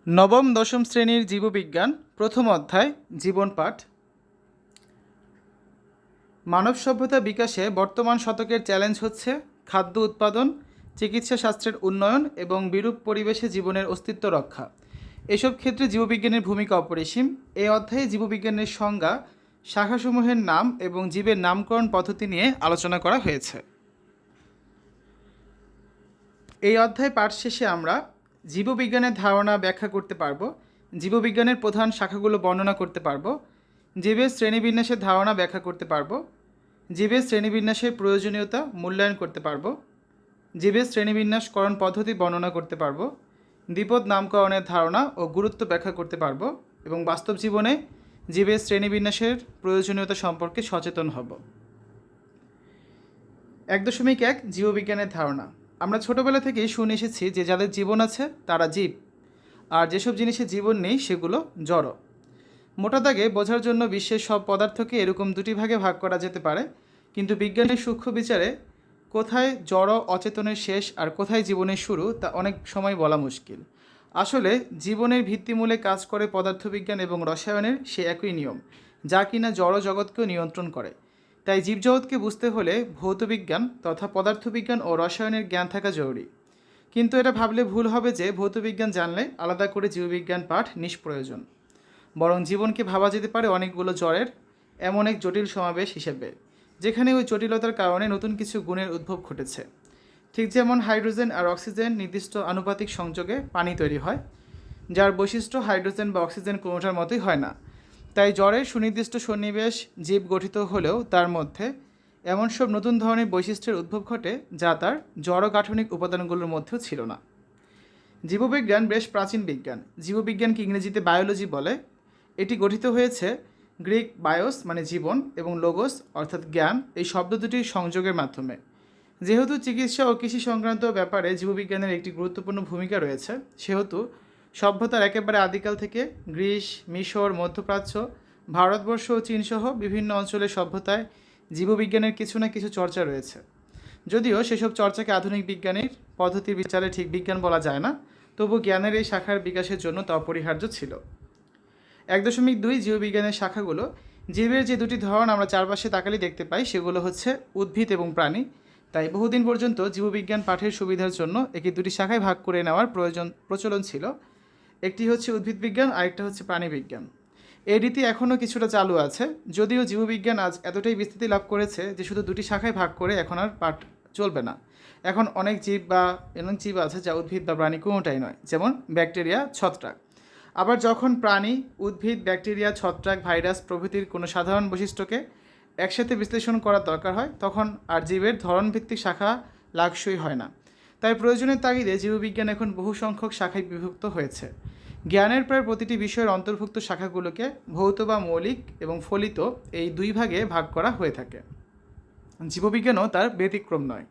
নবম দশম শ্রেণীর জীববিজ্ঞান প্রথম অধ্যায় জীবন পাঠ। মানব সভ্যতা বিকাশে বর্তমান শতকের চ্যালেঞ্জ হচ্ছে খাদ্য উৎপাদন, চিকিৎসা শাস্ত্রের উন্নয়ন এবং বিরূপ পরিবেশে জীবনের অস্তিত্ব রক্ষা। এসব ক্ষেত্রে জীববিজ্ঞানের ভূমিকা অপরিসীম। এই অধ্যায়ে জীববিজ্ঞানের সংজ্ঞা, শাখাসমূহের নাম এবং জীবের নামকরণ পদ্ধতি নিয়ে আলোচনা করা হয়েছে। এই অধ্যায় পাঠ শেষে আমরা জীববিজ্ঞানের ধারণা ব্যাখ্যা করতে পারব, জীববিজ্ঞানের প্রধান শাখাগুলো বর্ণনা করতে পারব, জীবের শ্রেণীবিন্যাসের ধারণা ব্যাখ্যা করতে পারব, জীবের শ্রেণীবিন্যাসের প্রয়োজনীয়তা মূল্যায়ন করতে পারব, জীবের শ্রেণীবিন্যাসকরণ পদ্ধতি বর্ণনা করতে পারব, দ্বিপদ নামকরণের ধারণা ও গুরুত্ব ব্যাখ্যা করতে পারব এবং বাস্তব জীবনে জীবের শ্রেণীবিন্যাসের প্রয়োজনীয়তা সম্পর্কে সচেতন হব। 1.1 জীববিজ্ঞানের ধারণা। আমরা ছোটবেলা থেকেই শুনে এসেছি যে যাদের জীবন আছে তারা জীব, আর যেসব জিনিসের জীবন নেই সেগুলো জড়। মোটা দাগে বোঝার জন্য বিশ্বের সব পদার্থকে এরকম দুটি ভাগে ভাগ করা যেতে পারে, কিন্তু বিজ্ঞানের সূক্ষ্ম বিচারে কোথায় জড় অচেতনের শেষ আর কোথায় জীবনের শুরু তা অনেক সময় বলা মুশকিল। আসলে জীবনের ভিত্তিমূলে কাজ করে পদার্থবিজ্ঞান এবং রসায়নের সে একই নিয়ম, যা কিনা জড় জগৎকেও নিয়ন্ত্রণ করে। তাই জীবজগৎকে বুঝতে হলে ভৌতবিজ্ঞান তথা পদার্থবিজ্ঞান ও রসায়নের জ্ঞান থাকা জরুরি। কিন্তু এটা ভাবলে ভুল হবে যে ভৌতবিজ্ঞান জানলে আলাদা করে জীববিজ্ঞান পাঠ নিষ্প্রয়োজন। বরং জীবনকে ভাবা যেতে পারে অনেকগুলো জড়ের এমন এক জটিল সমাবেশ হিসেবে, যেখানে ওই জটিলতার কারণে নতুন কিছু গুণের উদ্ভব ঘটেছে। ঠিক যেমন হাইড্রোজেন আর অক্সিজেন নির্দিষ্ট আনুপাতিক সংযোগে পানি তৈরি হয়, যার বৈশিষ্ট্য হাইড্রোজেন বা অক্সিজেন কোনোটার মতোই হয় না। তাই জড়ের সুনির্দিষ্ট সন্নিবেশ জীব গঠিত হলেও তার মধ্যে এমন সব নতুন ধরনের বৈশিষ্ট্যের উদ্ভব ঘটে যা তার জড় গাঠনিক উপাদানগুলোর মধ্যেও ছিল না। জীববিজ্ঞান বেশ প্রাচীন বিজ্ঞান। জীববিজ্ঞানকে ইংরেজিতে বায়োলজি বলে। এটি গঠিত হয়েছে গ্রিক বায়োস মানে জীবন এবং লোগোস অর্থাৎ জ্ঞান এই শব্দ দুটির সংযোগের মাধ্যমে। যেহেতু চিকিৎসা ও কৃষি সংক্রান্ত ব্যাপারে জীববিজ্ঞানের একটি গুরুত্বপূর্ণ ভূমিকা রয়েছে, সেহেতু সভ্যতার একেবারে আদিকাল থেকে গ্রিস, মিশর, মধ্যপ্রাচ্য, ভারতবর্ষ ও চীনসহ বিভিন্ন অঞ্চলের সভ্যতায় জীববিজ্ঞানের কিছু না কিছু চর্চা রয়েছে। যদিও সেসব চর্চাকে আধুনিক বিজ্ঞানের পদ্ধতির বিচারে ঠিক বিজ্ঞান বলা যায় না, তবু জ্ঞানের এই শাখার বিকাশের জন্য তা অপরিহার্য ছিল। 1.2 জীববিজ্ঞানের শাখাগুলো। জীবের যে দুটি ধরন আমরা চারপাশে তাকালেই দেখতে পাই সেগুলো হচ্ছে উদ্ভিদ এবং প্রাণী। তাই বহুদিন পর্যন্ত জীববিজ্ঞান পাঠের সুবিধার জন্য একে দুটি শাখায় ভাগ করে নেওয়ার প্রচলন ছিল। একটি হচ্ছে উদ্ভিদ বিজ্ঞান, আরেকটা হচ্ছে প্রাণী বিজ্ঞান। এই রীতি এখনও কিছুটা চালু আছে, যদিও জীববিজ্ঞান আজ এতটাই বিস্তৃতি লাভ করেছে যে শুধু দুটি শাখায় ভাগ করে এখন আর পাঠ চলবে না। এখন অনেক জীব আছে যা উদ্ভিদ বা প্রাণী কোনোটাই নয়, যেমন ব্যাকটেরিয়া, ছত্রাক। আবার যখন প্রাণী, উদ্ভিদ, ব্যাকটেরিয়া, ছত্রাক, ভাইরাস প্রভৃতির কোনো সাধারণ বৈশিষ্ট্যকে একসাথে বিশ্লেষণ করার দরকার হয়, তখন আর জীবের ধরনভিত্তিক শাখা লাগসই হয় না। তাই প্রয়োজনের তাগিদে জীববিজ্ঞান এখন বহু সংখ্যক শাখায় বিভক্ত হয়েছে। জ্ঞানের প্রায় প্রতিটি বিষয়ের অন্তর্ভুক্ত শাখাগুলোকে ভৌত বা মৌলিক এবং ফলিত এই দুই ভাগে ভাগ করা হয়ে থাকে। জীববিজ্ঞানও তার ব্যতিক্রম নয়।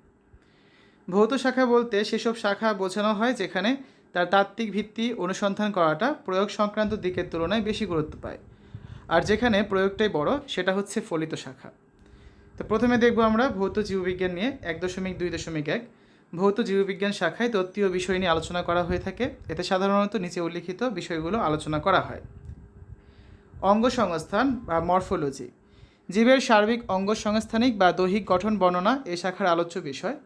ভৌত শাখা বলতে সেসব শাখা বোঝানো হয় যেখানে তার তাত্ত্বিক ভিত্তি অনুসন্ধান করাটা প্রয়োগ সংক্রান্ত দিকের তুলনায় বেশি গুরুত্ব পায়, আর যেখানে প্রয়োগটাই বড় সেটা হচ্ছে ফলিত শাখা। তো প্রথমে দেখব আমরা ভৌত জীববিজ্ঞান নিয়ে 1.2.1। ভৌত জীববিজ্ঞান শাখায় তত্ত্বীয় বিষয় নিয়ে আলোচনা করা হয়ে থাকে। এতে সাধারণত নিচে উল্লিখিত বিষয়গুলো আলোচনা করা হয়। অঙ্গসংস্থান বা মরফোলজি। জীবের সার্বিক অঙ্গসংস্থানিক বা দৈহিক গঠন বর্ণনা এ শাখার আলোচ্য বিষয়।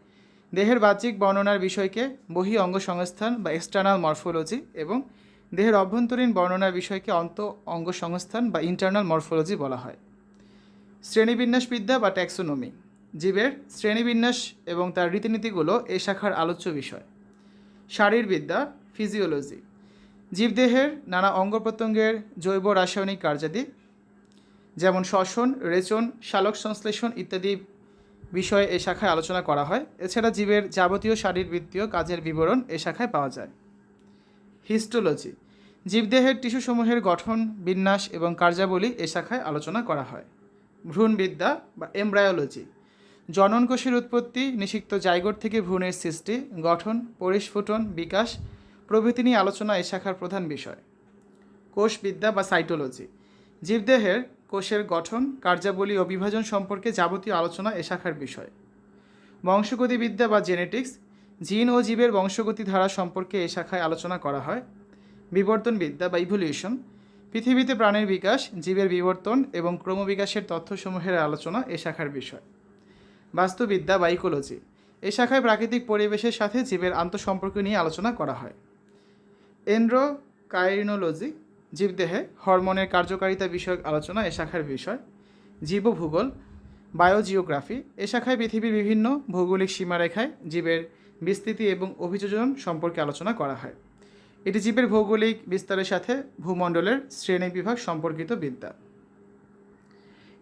দেহের বাহ্যিক বর্ণনার বিষয়কে বহি অঙ্গসংস্থান বা এক্সটার্নাল মরফোলজি এবং দেহের অভ্যন্তরীণ বর্ণনার বিষয়কে অন্ত অঙ্গসংস্থান বা ইন্টারনাল মরফোলজি বলা হয়। শ্রেণীবিন্যাসবিদ্যা বা ট্যাক্সোনমি। জীবের শ্রেণীবিন্যাস এবং তার রীতিনীতিগুলো এই শাখার আলোচ্য বিষয়। শারীরবিদ্যা, ফিজিওলজি। জীবদেহের নানা অঙ্গ প্রত্যঙ্গের জৈব রাসায়নিক কার্যাদি, যেমন শ্বসন, রেচন, সালোক সংশ্লেষণ ইত্যাদি বিষয়ে এই শাখায় আলোচনা করা হয়। এছাড়া জীবের যাবতীয় শারীরবৃত্তীয় কাজের বিবরণ এই শাখায় পাওয়া যায়। হিস্টোলজি। জীবদেহের টিস্যুসমূহের গঠন, বিন্যাস এবং কার্যাবলী এই শাখায় আলোচনা করা হয়। ভ্রূণবিদ্যা বা এমব্রায়োলজি। জননকোষের উৎপত্তি, নিষিক্ত জাইগোট থেকে ভ্রূণের সৃষ্টি, গঠন, পরিস্ফুটন, বিকাশ প্রভৃতি নিয়ে আলোচনা এই শাখার প্রধান বিষয়। কোষবিদ্যা বা সাইটোলজি। জীবদেহের কোষের গঠন, কার্যাবলী ও বিভাজন সম্পর্কে যাবতীয় আলোচনা এ শাখার বিষয়। বংশগতিবিদ্যা বা জেনেটিক্স। জিন ও জীবের বংশগতি ধারা সম্পর্কে এই শাখায় আলোচনা করা হয়। বিবর্তনবিদ্যা বা ইভলিউশন, পৃথিবীতে প্রাণের বিকাশ, জীবের বিবর্তন এবং ক্রমবিকাশের তথ্যসমূহের আলোচনা এ শাখার বিষয়। বাস্তুবিদ্যা বা ইকোলজি, এই শাখায় প্রাকৃতিক পরিবেশের সাথে জীবের আন্তঃসম্পর্ক নিয়ে আলোচনা করা হয়। এন্ড্রোকাইনোলজি, জীবদেহে হরমোনের কার্যকারিতা বিষয়ক আলোচনা এ শাখার বিষয়। জীবভূগোল, বায়োজিওগ্রাফি, এ শাখায় পৃথিবীর বিভিন্ন ভৌগোলিক সীমারেখায় জীবের বিস্তৃতি এবং অভিযোজন সম্পর্কে আলোচনা করা হয়। এটি জীবের ভৌগোলিক বিস্তারের সাথে ভূমণ্ডলের শ্রেণীবিভাগ সম্পর্কিত বিদ্যা।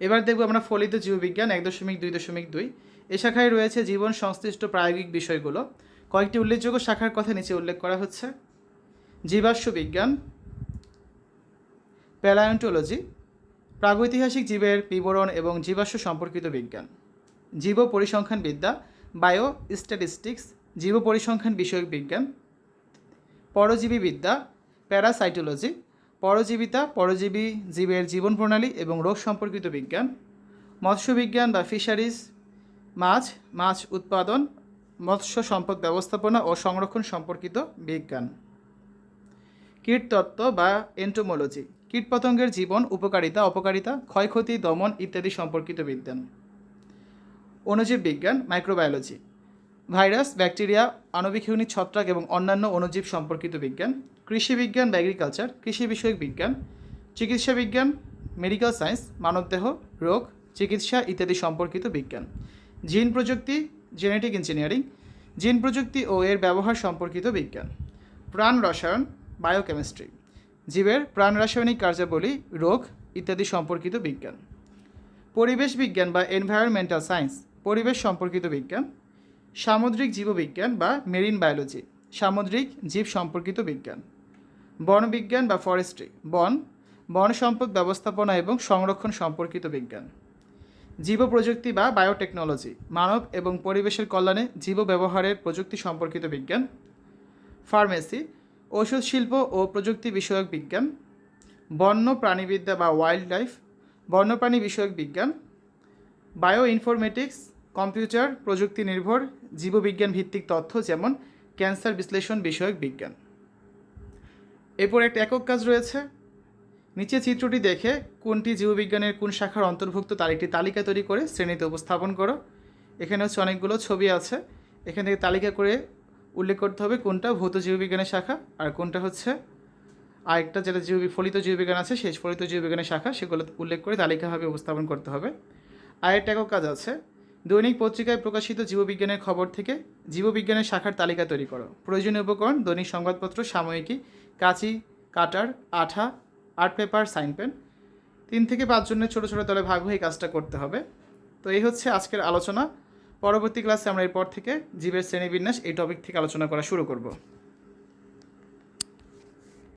এবার দেখব আমরা ফলিত জীববিজ্ঞান 1.2.2। এ শাখায় রয়েছে জীবন সংশ্লিষ্ট প্রায়োগিক বিষয়গুলো। কয়েকটি উল্লেখযোগ্য শাখার কথা নিচে উল্লেখ করা হচ্ছে। জীবাশ্ম বিজ্ঞান, প্যালায়ন্টোলজি, প্রাগৈতিহাসিক জীবের বিবরণ এবং জীবাশ্ম সম্পর্কিত বিজ্ঞান। জীব পরিসংখ্যানবিদ্যা, বায়ো স্ট্যাটিস্টিক্স, জীব পরিসংখ্যান বিষয়ক বিজ্ঞান। পরজীবীবিদ্যা, প্যারাসাইটোলজি, পরজীবিতা, পরজীবী জীবের জীবন প্রণালী এবং রোগ সম্পর্কিত বিজ্ঞান। মৎস্যবিজ্ঞান বা ফিশারিজ, মাছ উৎপাদন, মৎস্য সম্পদ ব্যবস্থাপনা ও সংরক্ষণ সম্পর্কিত বিজ্ঞান। কীটতত্ত্ব বা এন্টোমোলজি, কীটপতঙ্গের জীবন, উপকারিতা, অপকারিতা, ক্ষয়ক্ষতি, দমন ইত্যাদি সম্পর্কিত বিজ্ঞান। অণুজীব বিজ্ঞান, মাইক্রোবায়োলজি, ভাইরাস, ব্যাকটেরিয়া, আণবিক ইউনিট, ছত্রাক এবং অন্যান্য অণুজীব সম্পর্কিত বিজ্ঞান। কৃষি বিজ্ঞান বা এগ্রিকালচার, কৃষি বিষয়ক বিজ্ঞান। চিকিৎসা বিজ্ঞান, মেডিকেল সায়েন্স, মানবদেহ, রোগ, চিকিৎসা ইত্যাদি সম্পর্কিত বিজ্ঞান। জিন প্রযুক্তি, জেনেটিক ইঞ্জিনিয়ারিং, জিন প্রযুক্তি ও এর ব্যবহার সম্পর্কিত বিজ্ঞান। প্রাণ রসায়ন, বায়োকেমিস্ট্রি, জীবের প্রাণ রাসায়নিক কার্যাবলী, রোগ ইত্যাদি সম্পর্কিত বিজ্ঞান। পরিবেশ বিজ্ঞান বা এনভায়রনমেন্টাল সায়েন্স, পরিবেশ সম্পর্কিত বিজ্ঞান। সামুদ্রিক জীববিজ্ঞান বা মেরিন বায়োলজি, সামুদ্রিক জীব সম্পর্কিত বিজ্ঞান। বন বিজ্ঞান বা ফরেস্ট্রি, বন সম্পদ ব্যবস্থাপনা এবং সংরক্ষণ সম্পর্কিত বিজ্ঞান। জীব প্রযুক্তি বা বায়োটেকনোলজি, মানব এবং পরিবেশের কল্যাণে জীব ব্যবহারের প্রযুক্তি সম্পর্কিত বিজ্ঞান। ফার্মেসি, ঔষধ শিল্প ও প্রযুক্তি বিষয়ক বিজ্ঞান। বন্য প্রাণীবিদ্যা বা ওয়াইল্ড লাইফ, বন্যপ্রাণী বিষয়ক বিজ্ঞান। বায়ো ইনফরমেটিক্স, কম্পিউটার প্রযুক্তি নির্ভর জীববিজ্ঞান ভিত্তিক তথ্য যেমন ক্যান্সার বিশ্লেষণ বিষয়ক বিজ্ঞান। এরপর একটা একক কাজ রয়েছে। নিচে চিত্রটি দেখে কোনটি জীববিজ্ঞানের কোন শাখার অন্তর্ভুক্ত তার একটি তালিকা তৈরি করে শ্রেণীতে উপস্থাপন করো। এখানে হচ্ছে অনেকগুলো ছবি আছে, এখান থেকে তালিকা করে উল্লেখ করতে হবে কোনটা ভৌত জীববিজ্ঞানের শাখা আর কোনটা হচ্ছে আরেকটা যেটা ফলিত জীববিজ্ঞান আছে সেই ফলিত জীববিজ্ঞানের শাখা, সেগুলো উল্লেখ করে তালিকাভাবে উপস্থাপন করতে হবে। আরেকটা একক কাজ আছে, দৈনিক পত্রিকায় প্রকাশিত জীববিজ্ঞানের খবর থেকে জীববিজ্ঞানের শাখার তালিকা তৈরি করো। প্রয়োজনীয় উপকরণ দৈনিক সংবাদপত্র, সাময়িকী, কাঁচি, কাটার, আঠা, আর্ট পেপার, সাইন পেন। 3 থেকে 5 জনের ছোটো ছোটো দলে ভাগ হয়ে কাজটা করতে হবে। তো এই হচ্ছে আজকের আলোচনা। পরবর্তী ক্লাসে আমরা এরপর থেকে জীবের শ্রেণীবিন্যাস এই টপিক থেকে আলোচনা করা শুরু করব।